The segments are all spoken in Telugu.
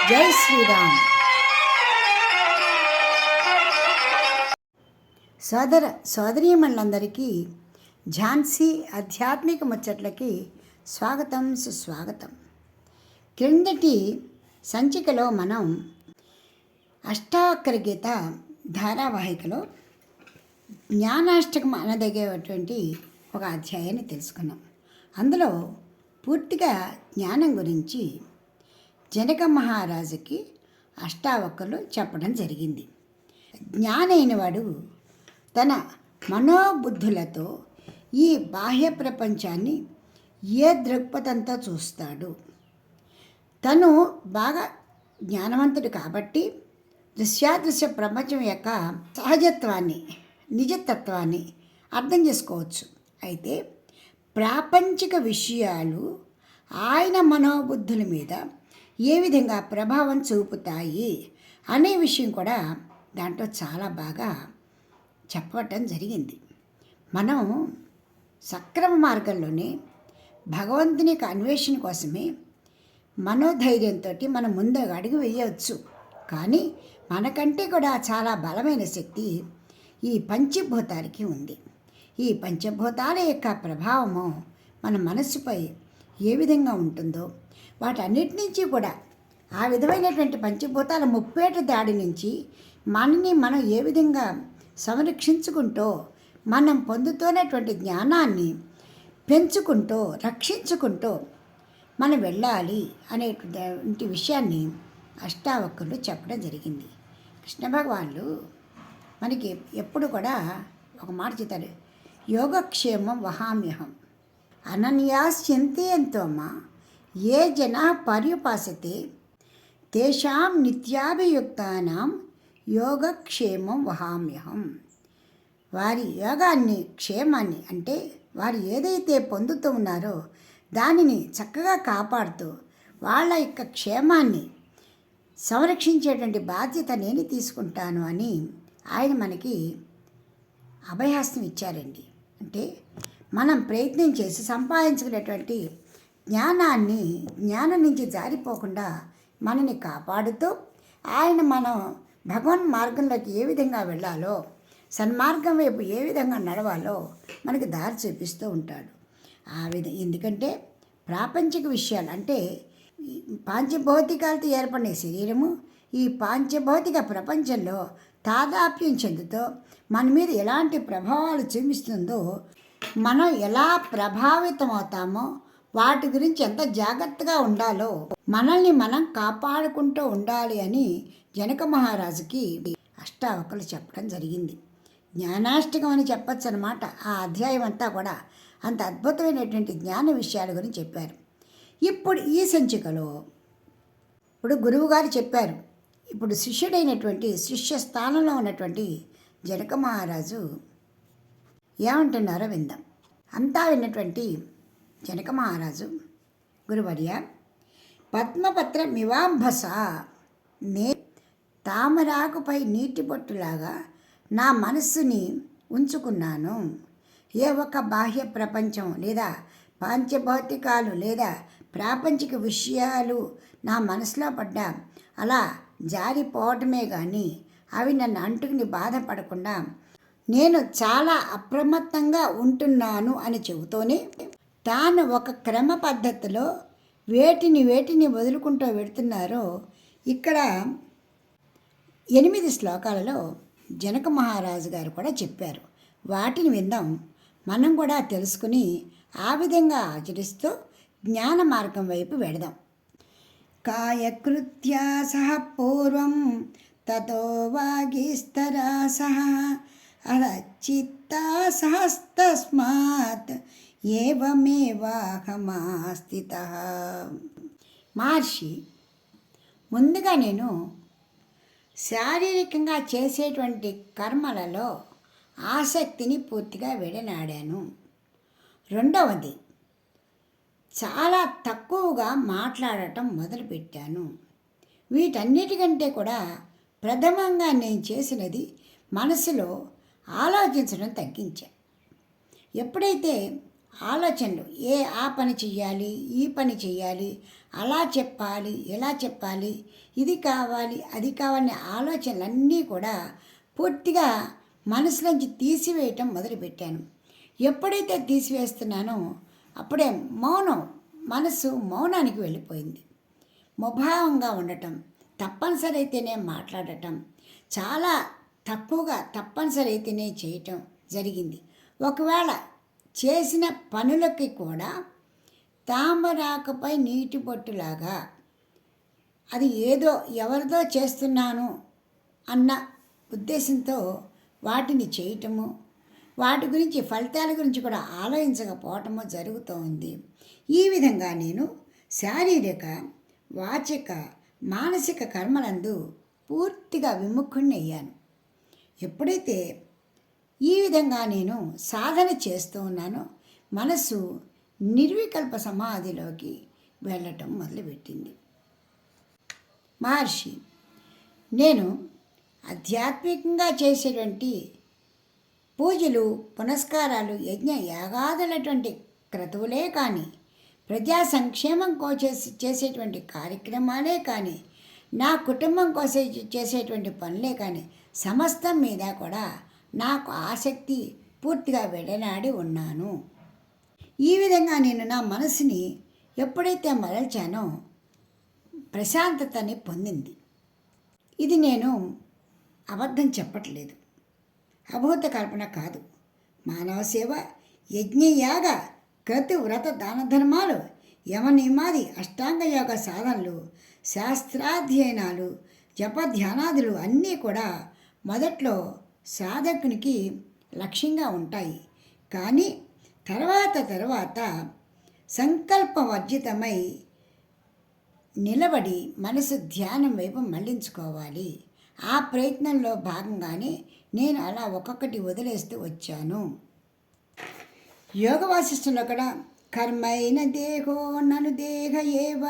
జై శ్రీరామ్. సోదరీమణులందరికీ ఝాన్సీ ఆధ్యాత్మిక ముచ్చట్లకి స్వాగతం, సుస్వాగతం. క్రిందటి సంచికలో మనం అష్టావక్ర గీత ధారావాహికలో జ్ఞానాష్టకం అనదగేటువంటి ఒక అధ్యాయాన్ని తెలుసుకున్నాం. అందులో పూర్తిగా జ్ఞానం గురించి జనక మహారాజుకి అష్టావక్రులు చెప్పడం జరిగింది. జ్ఞానైన వాడు తన మనోబుద్ధులతో ఈ బాహ్య ప్రపంచాన్ని ఏ దృక్పథంతో చూస్తాడు. తను బాగా జ్ఞానవంతుడు కాబట్టి దృశ్యాదృశ్య ప్రపంచం యొక్క సహజత్వాన్ని, నిజతత్వాన్ని అర్థం చేసుకోవచ్చు. అయితే ప్రాపంచిక విషయాలు ఆయన మనోబుద్ధుల మీద ఏ విధంగా ప్రభావం చూపుతాయి అనే విషయం కూడా దాంట్లో చాలా బాగా చెప్పటం జరిగింది. మనం సక్రమ మార్గంలోనే భగవంతుని యొక్క అన్వేషణ కోసమే మనోధైర్యంతో మనం ముందు అడుగు వేయవచ్చు. కానీ మనకంటే కూడా చాలా బలమైన శక్తి ఈ పంచభూతాలకి ఉంది. ఈ పంచభూతాల యొక్క ప్రభావము మన మనస్సుపై ఏ విధంగా ఉంటుందో, వాటన్నిటి నుంచి కూడా ఆ విధమైనటువంటి పంచభూతాల ముప్పేట దాడి నుంచి మనని మనం ఏ విధంగా సంరక్షించుకుంటూ మనం పొందుతున్నటువంటి జ్ఞానాన్ని పెంచుకుంటూ, రక్షించుకుంటూ మనం వెళ్ళాలి అనేటువంటి విషయాన్ని అష్టావక్రులు చెప్పడం జరిగింది. కృష్ణ భగవానులు మనకి ఎప్పుడు కూడా ఒక మాట చెప్తారు, యోగక్షేమం వహామ్యహం అనన్యాస్యంతేంతోమా ఏ జనా పర్యుపాసతే తేషాం నిత్యాభియుక్తానాం యోగక్షేమం వహామ్యహం. వారి యోగాన్ని, క్షేమాన్ని అంటే వారు ఏదైతే పొందుతూ ఉన్నారో దానిని చక్కగా కాపాడుతూ వాళ్ళ యొక్క క్షేమాన్ని సంరక్షించేటువంటి బాధ్యత నేను తీసుకుంటాను అని ఆయన మనకి అభయహస్తం ఇచ్చారండి. అంటే మనం ప్రయత్నం చేసి సంపాదించుకునేటువంటి జ్ఞానాన్ని, జ్ఞానం నుంచి జారిపోకుండా మనని కాపాడుతూ ఆయన మనం భగవన్ మార్గంలోకి ఏ విధంగా వెళ్ళాలో, సన్మార్గం వైపు ఏ విధంగా నడవాలో మనకి దారి చూపిస్తూ ఉంటాడు. ఎందుకంటే ప్రాపంచిక విషయాలు అంటే పాంచభౌతికాలతో ఏర్పడిన శరీరము ఈ పాంచభౌతిక ప్రపంచంలో తాదాప్యం చెందుతూ మన మీద ఎలాంటి ప్రభావాలు చూపిస్తుందో, మనం ఎలా ప్రభావితం అవుతామో, వాటి గురించి ఎంత జాగ్రత్తగా ఉండాలో మనల్ని మనం కాపాడుకుంటూ ఉండాలి అని జనక మహారాజుకి అష్టావక్రులు చెప్పడం జరిగింది. జ్ఞానాష్టకం అని చెప్పచ్చు అన్నమాట. ఆ అధ్యాయం అంతా కూడా అంత అద్భుతమైనటువంటి జ్ఞాన విషయాల గురించి చెప్పారు. ఇప్పుడు ఈ సంచికలో గురువుగారు చెప్పారు. ఇప్పుడు శిష్యుడైనటువంటి శిష్య స్థానంలో ఉన్నటువంటి జనక మహారాజు ఏమంటున్నారో విందాం. అంతా విన్నటువంటి జనక మహారాజు, గురువర్య, పద్మపత్ర మివాంభస, నే తామరాకుపై నీటి బొట్టులాగా నా మనస్సుని ఉంచుకున్నాను. ఏ ఒక్క బాహ్య ప్రపంచం లేదా పాంచభౌతికాలు లేదా ప్రాపంచిక విషయాలు నా మనసులో పడ్డా అలా జారిపోవటమే కానీ అవి నన్ను అంటుకుని బాధపడకుండా నేను చాలా అప్రమత్తంగా ఉంటున్నాను అని చెబుతూనే తాను ఒక క్రమ పద్ధతిలో వేటిని వదులుకుంటూ వెడుతున్నారో ఇక్కడ 8 శ్లోకాలలో జనక మహారాజు గారు కూడా చెప్పారు. వాటిని విందాం. మనం కూడా తెలుసుకుని ఆ విధంగా ఆచరిస్తూ జ్ఞాన మార్గం వైపు వెడదాం. కాయకృత్యా సహ పూర్వం తతో వాగీస్తరా సహ అచిత్తా సహస్తస్మాత్ ఏవమేవాహమాస్థితః. మహర్షి, ముందుగా నేను శారీరకంగా చేసేటువంటి కర్మలలో ఆసక్తిని పూర్తిగా విడనాడాను. రెండవది, చాలా తక్కువగా మాట్లాడటం మొదలుపెట్టాను. వీటన్నిటికంటే కూడా ప్రథమంగా నేను చేసినది మనసులో ఆలోచించడం తగ్గించాను. ఎప్పుడైతే ఆలోచనలు ఆ పని చెయ్యాలి, ఈ పని చెయ్యాలి అలా చెప్పాలి, ఎలా చెప్పాలి, ఇది కావాలి, అది కావాలనే ఆలోచనలన్నీ కూడా పూర్తిగా మనసులోంచి తీసివేయటం మొదలుపెట్టాను. ఎప్పుడైతే తీసివేస్తున్నానో అప్పుడే మనసు మౌనానికి వెళ్ళిపోయింది. ముభావంగా ఉండటం, తప్పనిసరి అయితేనే మాట్లాడటం, చాలా తక్కువగా తప్పనిసరి అయితేనే చేయటం జరిగింది. ఒకవేళ చేసిన పనులకి కూడా తామరాకపై నీటి బొట్టులాగా అది ఏదో ఎవరిదో చేస్తున్నాను అన్న ఉద్దేశంతో వాటిని చేయటము, వాటి గురించి ఫలితాల గురించి కూడా ఆలోచించకపోవటము జరుగుతూ ఉంది. ఈ విధంగా నేను శారీరక, వాచిక, మానసిక కర్మలందు పూర్తిగా విముఖుణ్ణి అయ్యాను. ఎప్పుడైతే ఈ విధంగా నేను సాధన చేస్తూ ఉన్నానో మనసు నిర్వికల్ప సమాధిలోకి వెళ్ళటం మొదలుపెట్టింది. మహర్షి, నేను ఆధ్యాత్మికంగా చేసేటువంటి పూజలు, పునస్కారాలు, యజ్ఞ యాగాదులటువంటి క్రతువులే కానీ, ప్రజా సంక్షేమం కోసం చేసేటువంటి కార్యక్రమాలే కానీ, నా కుటుంబం కోసం చేసేటువంటి పనులే కానీ సమస్తం మీద కూడా నాకు ఆసక్తి పూర్తిగా వెడనాడి ఉన్నాను. ఈ విధంగా నేను నా మనసుని ఎప్పుడైతే మరల్చానో ప్రశాంతతని పొందింది. ఇది నేను అబద్ధం చెప్పట్లేదు, అభూత కల్పన కాదు. మానవ సేవ, యజ్ఞయాగ, క్రతు, వ్రత, దాన ధర్మాలు, యమనియమాది, అష్టాంగ యోగ సాధనలు, శాస్త్రాధ్యయనాలు, జపధ్యానాదులు అన్నీ కూడా మొదట్లో సాధకునికి లక్ష్యంగా ఉంటాయి. కానీ తర్వాత సంకల్పవర్జితమై నిలబడి మనసు ధ్యానం వైపు మళ్లించుకోవాలి. ఆ ప్రయత్నంలో భాగంగానే నేను అలా ఒక్కొక్కటి వదిలేస్తూ వచ్చాను. యోగ వాసిష్ఠంలో కూడా కర్మైన దేహో నను దేహ ఏవ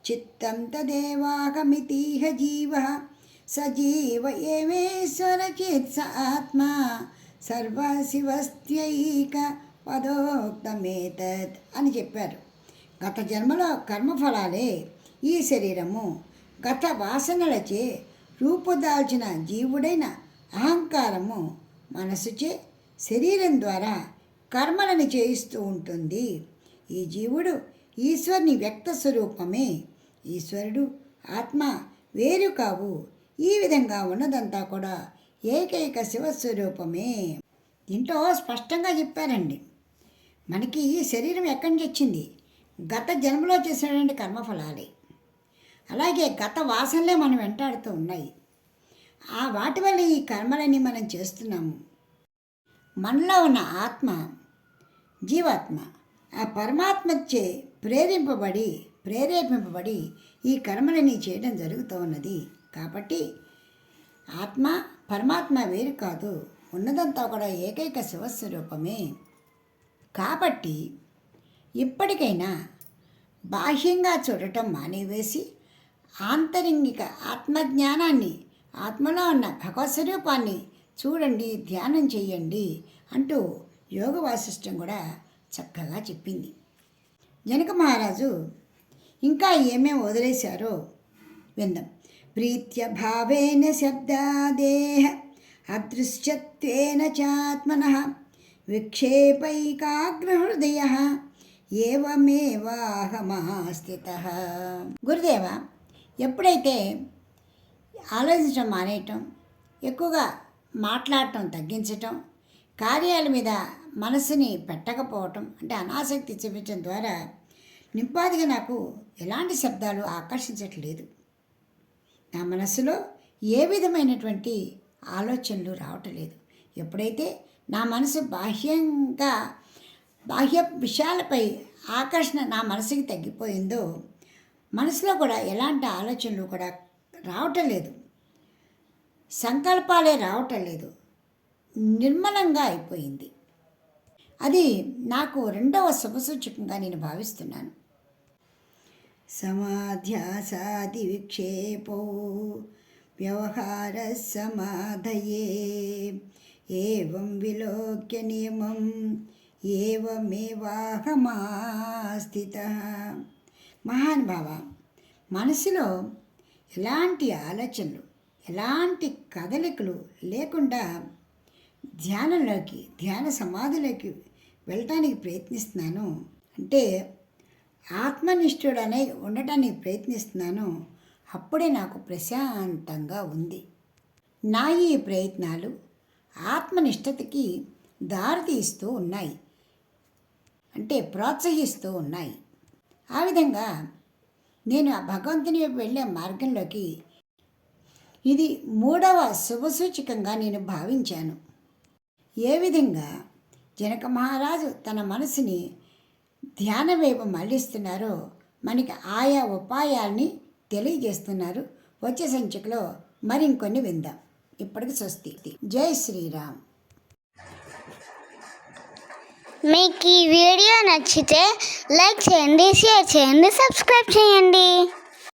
చిత్తం తదేవాహమితిహ జీవ సజీవ ఏవేశ్వర చిత్ ఆత్మ సర్వశివస్త్యైక పదోక్తమేతత్ అని చెప్పారు. గత జన్మలో కర్మఫలాలే ఈ శరీరము. గత వాసనలచే రూపుదాల్చిన జీవుడైన అహంకారము మనసుచే శరీరం ద్వారా కర్మలను చేయిస్తూ ఉంటుంది. ఈ జీవుడు ఈశ్వరుని వ్యక్త స్వరూపమే. ఈశ్వరుడు, ఆత్మ వేరు కావు. ఈ విధంగా ఉన్నదంతా కూడా ఏకైక శివస్వరూపమే. దీంట్లో స్పష్టంగా చెప్పారండి. మనకి ఈ శరీరం ఎక్కడి నుంచి వచ్చింది? గత జన్మలో చేసినటువంటి కర్మఫలాలే. అలాగే గత వాసనలే మనం వెంటాడుతూ ఉన్నాయి. ఆ వాటి వల్ల ఈ కర్మలన్నీ మనం చేస్తున్నాము. మనలో ఉన్న ఆత్మ, జీవాత్మ, ఆ పరమాత్మచే ప్రేరేపింపబడి ఈ కర్మలని చేయడం జరుగుతూ ఉన్నది. కాబట్టి ఆత్మ, పరమాత్మ వేరు కాదు, ఉన్నదంతా కూడా ఏకైక శివస్వరూపమే. కాబట్టి ఇప్పటికైనా బాహ్యంగా చూడటం మానేవేసి ఆంతరింగిక ఆత్మజ్ఞానాన్ని, ఆత్మలో ఉన్న భగవత్ స్వరూపాన్ని చూడండి, ధ్యానం చేయండి అంటూ యోగ వాసిష్టం కూడా చక్కగా చెప్పింది. జనక మహారాజు ఇంకా ఏమేమి వదిలేశారో విందాం. ప్రీత్య భావేన శబ్దాదేహ అదృశ్యత్వేన చాత్మనః విక్షేపైకాగ్రహృదయ ఏవమేవాహమాస్థితః. గురుదేవ, ఎప్పుడైతే ఆలోచించడం మానేయటం, ఎక్కువగా మాట్లాడటం తగ్గించటం, కార్యాల మీద మనసుని పెట్టకపోవటం, అంటే అనాసక్తి చూపించడం ద్వారా నింపాదిగా నాకు ఎలాంటి శబ్దాలు ఆకర్షించట్లేదు. నా మనసులో ఏ విధమైనటువంటి ఆలోచనలు రావటం లేదు. ఎప్పుడైతే నా మనసు బాహ్య విషయాలపై ఆకర్షణ నా మనసుకి తగ్గిపోయిందో మనసులో కూడా ఎలాంటి ఆలోచనలు కూడా రావటం లేదు, సంకల్పాలే రావటం లేదు, నిర్మలంగా అయిపోయింది. అది నాకు రెండవ శుభసూచకంగా నేను భావిస్తున్నాను. సమాధ్యాసాది విక్షేపో వ్యవహార సమాధయే ఏవం విలోక్య నియమం ఏవమేవాహమాస్థితః. మహానుభావ, మనసులో ఎలాంటి ఆలోచనలు, ఎలాంటి కదలికలు లేకుండా ధ్యాన సమాధిలోకి వెళ్ళటానికి ప్రయత్నిస్తున్నాను. అంటే ఆత్మనిష్ఠుడనై ఉండటానికి ప్రయత్నిస్తున్నాను. అప్పుడే నాకు ప్రశాంతంగా ఉంది. నా ఈ ప్రయత్నాలు ఆత్మనిష్ఠతకి దారితీస్తూ ఉన్నాయి, అంటే ప్రోత్సహిస్తూ ఉన్నాయి. ఆ విధంగా నేను ఆ భగవంతుని వైపు వెళ్ళే మార్గంలోకి ఇది 3వ శుభసూచకంగా నేను భావించాను. ఏ విధంగా జనక మహారాజు తన మనసుని ధ్యాన వైపు మళ్ళిస్తున్నారో మనకి ఆయా ఉపాయాల్ని తెలియజేస్తున్నారు. వచ్చే సంచికలో మరింకొన్ని విందాం. ఇప్పటికి స్వస్తి. జై శ్రీరామ్. మీకు ఈ వీడియో నచ్చితే లైక్ చేయండి, షేర్ చేయండి, సబ్స్క్రైబ్ చేయండి.